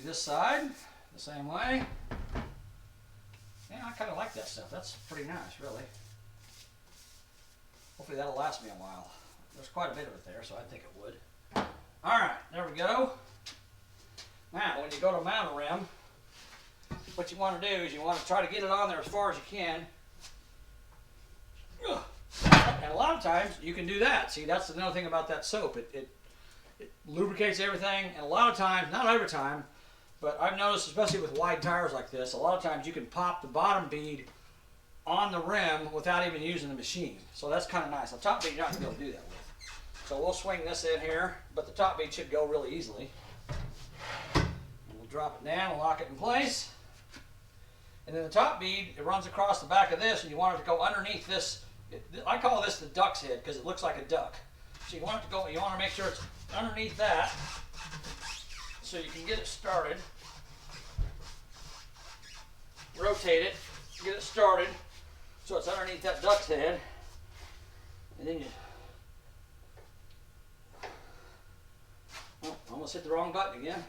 this side the same way. Yeah, I kind of like that stuff. That's pretty nice, really. Hopefully that'll last me a while. There's quite a bit of it there, so I think it would. All right, there we go. Now, when you go to mount a rim, what you want to do is you want to try to get it on there as far as you can. And a lot of times you can do that. See, that's another thing about that soap. It lubricates everything, and a lot of times, not every time, but I've noticed, especially with wide tires like this, a lot of times you can pop the bottom bead on the rim without even using the machine. So that's kind of nice. The top bead you're not going to be able to do that with. So we'll swing this in here, but the top bead should go really easily. And we'll drop it down and lock it in place. And then the top bead, it runs across the back of this, and you want it to go underneath this. I call this the duck's head because it looks like a duck. So you want it to go, you want to make sure it's underneath that so you can get it started. Rotate it, get it started so it's underneath that duck's head. And then you, oh, almost hit the wrong button again.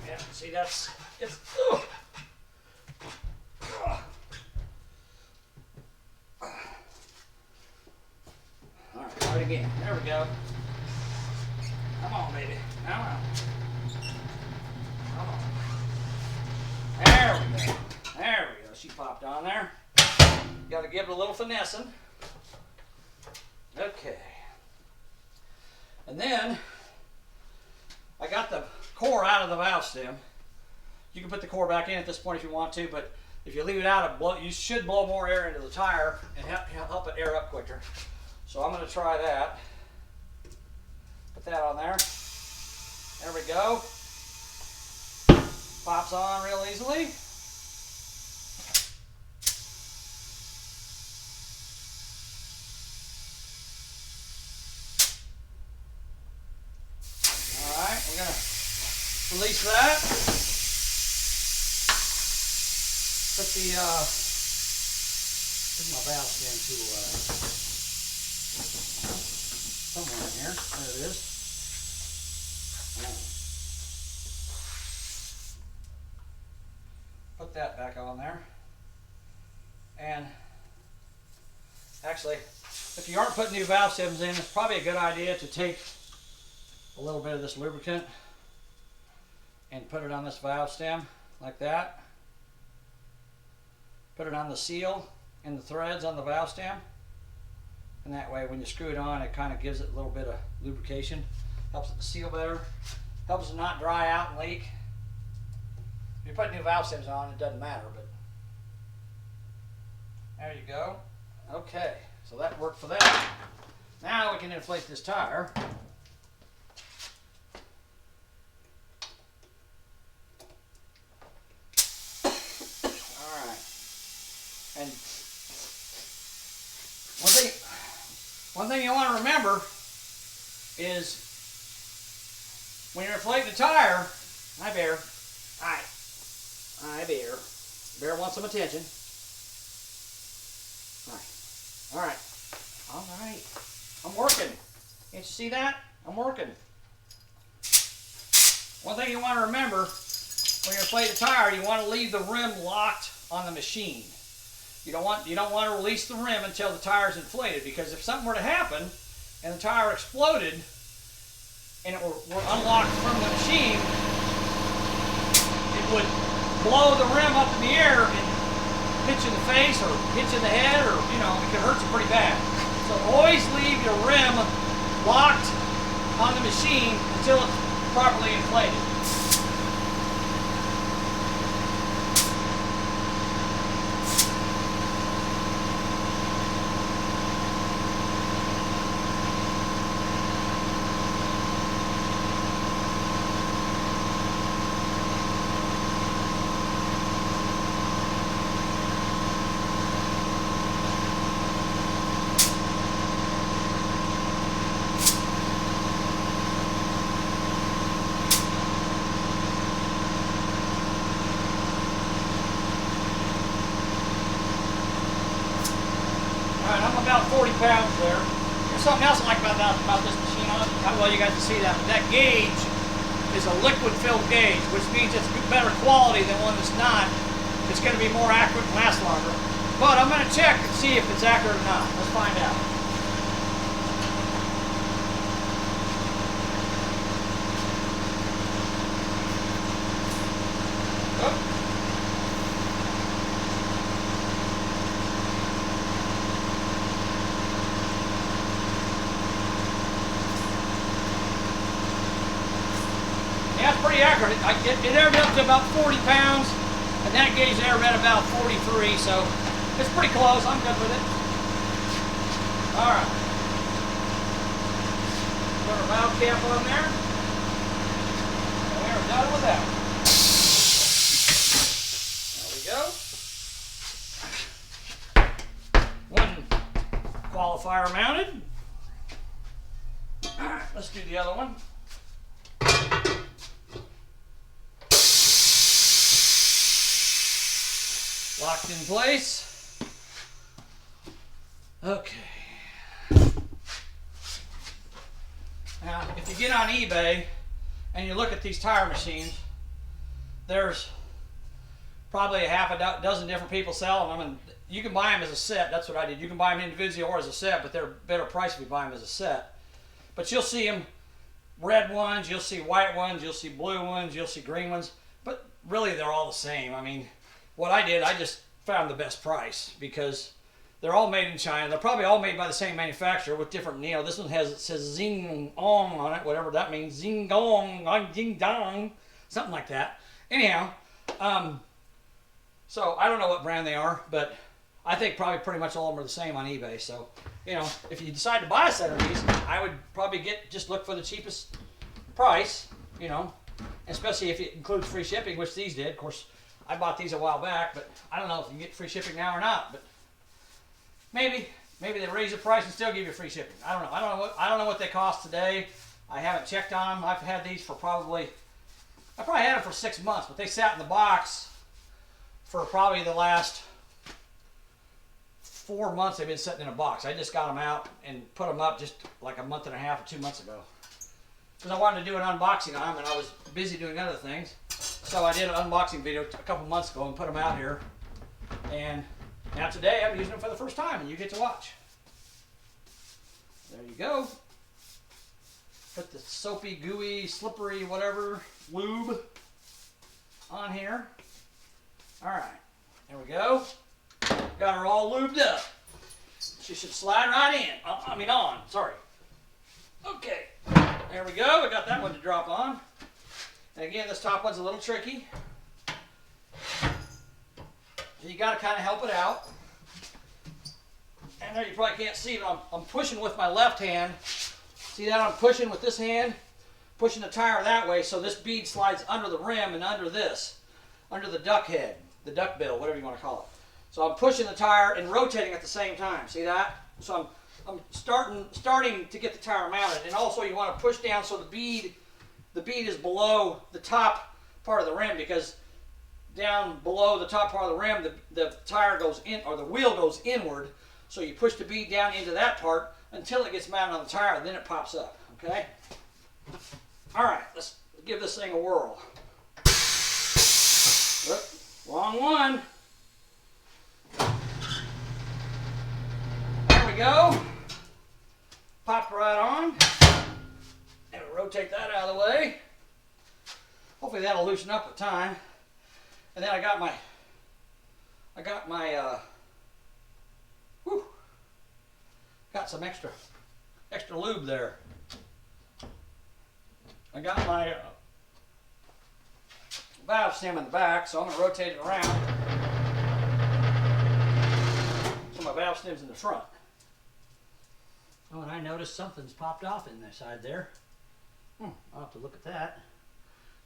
Yeah, see it's, all right, try it again. There we go. Come on, baby. Come on. Come on. There we go. There we go. She popped on there. Got to give it a little finessing. Okay. And then I got the core out of the valve stem. You can put the core back in at this point if you want to, but if you leave it out, you should blow more air into the tire and help it air up quicker. So I'm going to try that. Put that on there. There we go. Pops on real easily. All right, we're going to release that. Put the put my valve stem tool somewhere in here. There it is. Put that back on there. And actually, if you aren't putting new valve stems in, it's probably a good idea to take a little bit of this lubricant and put it on this valve stem like that. Put it on the seal and the threads on the valve stem. And that way when you screw it on, it kind of gives it a little bit of lubrication. Helps it to seal better. Helps it not dry out and leak. If you put new valve stems on, it doesn't matter, but there you go. Okay, so that worked for that. Now we can inflate this tire. Alright. And one thing you want to remember is when you're inflating the tire, hi Bear, hi Bear, Bear wants some attention. Alright, I'm working. Can't you see that? I'm working. One thing you want to remember when you inflate a tire, you want to leave the rim locked on the machine. You don't want to release the rim until the tire is inflated, because if something were to happen and the tire exploded and it were unlocked from the machine, it would blow the rim up in the air and hit you in the face or hit you in the head, or it could hurt you pretty bad. So always leave your rim locked on the machine until it's properly inflated. About 40 pounds there. There's something else I like about this machine. I don't know how well you guys can see that, but that gauge is a liquid-filled gauge, which means it's better quality than one that's not. It's going to be more accurate and last longer. But I'm going to check and see if it's accurate or not. Let's find out. Yeah, it's pretty accurate. It aired up to about 40 pounds, and that gauge there read about 43, so it's pretty close. I'm good with it. All right. Put our valve cap on there. And we're done with that. There we go. One qualifier mounted. All right, let's do the other one. Locked in place. Okay. Now, if you get on eBay and you look at these tire machines, there's probably a half a dozen different people selling them, and you can buy them as a set. That's what I did. You can buy them individually or as a set, but they're a better price if you buy them as a set. But you'll see them red ones, you'll see white ones, you'll see blue ones, you'll see green ones, but really they're all the same. I mean, what I did, I just found the best price because they're all made in China. They're probably all made by the same manufacturer with different, this one it says Xingong on it, whatever that means. Xingong, Jingdong, something like that. Anyhow, so I don't know what brand they are, but I think probably pretty much all of them are the same on eBay. So, if you decide to buy a set of these, I would probably just look for the cheapest price, especially if it includes free shipping, which these did. Of course, I bought these a while back, but I don't know if you can get free shipping now or not. But maybe they raise the price and still give you free shipping. I don't know. I don't know what they cost today. I haven't checked on them. I've had these for I probably had them for 6 months, but they sat in the box for probably the last 4 months. They've been sitting in a box. I just got them out and put them up just like a month and a half or 2 months ago, because I wanted to do an unboxing on them, and I was busy doing other things. So I did an unboxing video a couple months ago and put them out here. And now today I'm using them for the first time, and you get to watch. There you go. Put the soapy, gooey, slippery, whatever, lube on here. All right, there we go. Got her all lubed up. She should slide right in. On, sorry. Okay, there we go. We got that one to drop on. And again, this top one's a little tricky. You got to kind of help it out. And there you probably can't see, but I'm pushing with my left hand. See that? I'm pushing with this hand, pushing the tire that way, so this bead slides under the rim and under the duck head, the duck bill, whatever you want to call it. So I'm pushing the tire and rotating at the same time. See that? So I'm starting to get the tire mounted. And also you want to push down so the bead is below the top part of the rim, because down below the top part of the rim, the tire goes in, or the wheel goes inward. So you push the bead down into that part until it gets mounted on the tire, and then it pops up. Okay? All right, let's give this thing a whirl. Oop, wrong one. There we go. Popped right on. And rotate that out of the way. Hopefully that'll loosen up with time. And then I got my got some extra lube there. I got my valve stem in the back, so I'm going to rotate it around. So my valve stem's in the front. Oh, and I noticed something's popped off in the side there. I'll have to look at that.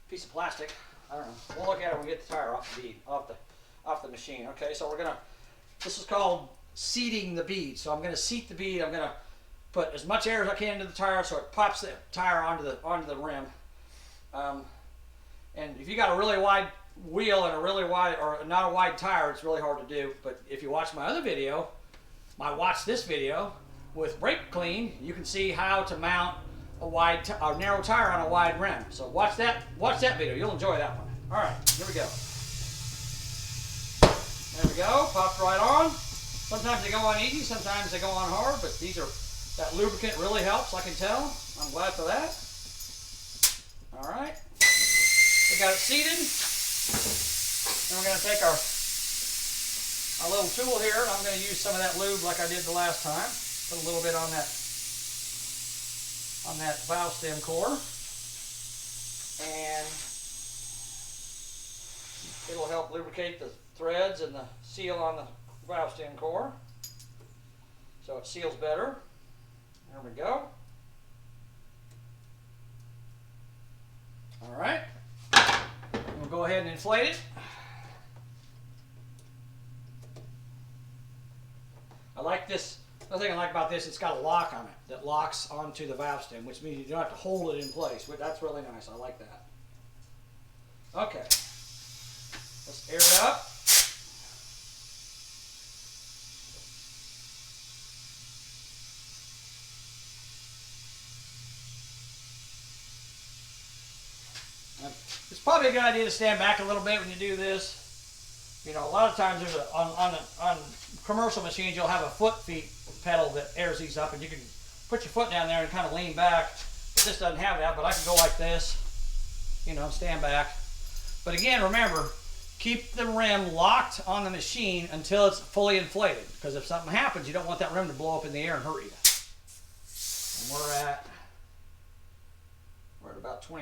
Piece of plastic. I don't know. We'll look at it when we get the tire off the bead, off the machine. Okay, so this is called seating the bead. So I'm gonna seat the bead. I'm gonna put as much air as I can into the tire so it pops the tire onto the rim. And if you got a really wide wheel and a really wide, or not a wide tire, it's really hard to do. But if you watch my other video, watch this video with brake clean, you can see how to mount a narrow tire on a wide rim. So watch that video. You'll enjoy that one. All right, here we go. There we go. Popped right on. Sometimes they go on easy, sometimes they go on hard, but that lubricant really helps, I can tell. I'm glad for that. All right. We got it seated. Then we're going to take our little tool here, and I'm going to use some of that lube like I did the last time. Put a little bit on that valve stem core. And it'll help lubricate the threads and the seal on the valve stem core, so it seals better. There we go. All right, we'll go ahead and inflate it. I like this. Another thing I like about this, it's got a lock on it that locks onto the valve stem, which means you don't have to hold it in place. That's really nice. I like that. Okay, let's air it up. It's probably a good idea to stand back a little bit when you do this. You know, a lot of times there's on commercial machines you'll have a feet pedal that airs these up, and you can put your foot down there and kind of lean back. But this doesn't have that. But I can go like this, you know, stand back. But again, remember, keep the rim locked on the machine until it's fully inflated. Because if something happens, you don't want that rim to blow up in the air and hurt you. And we're at about 20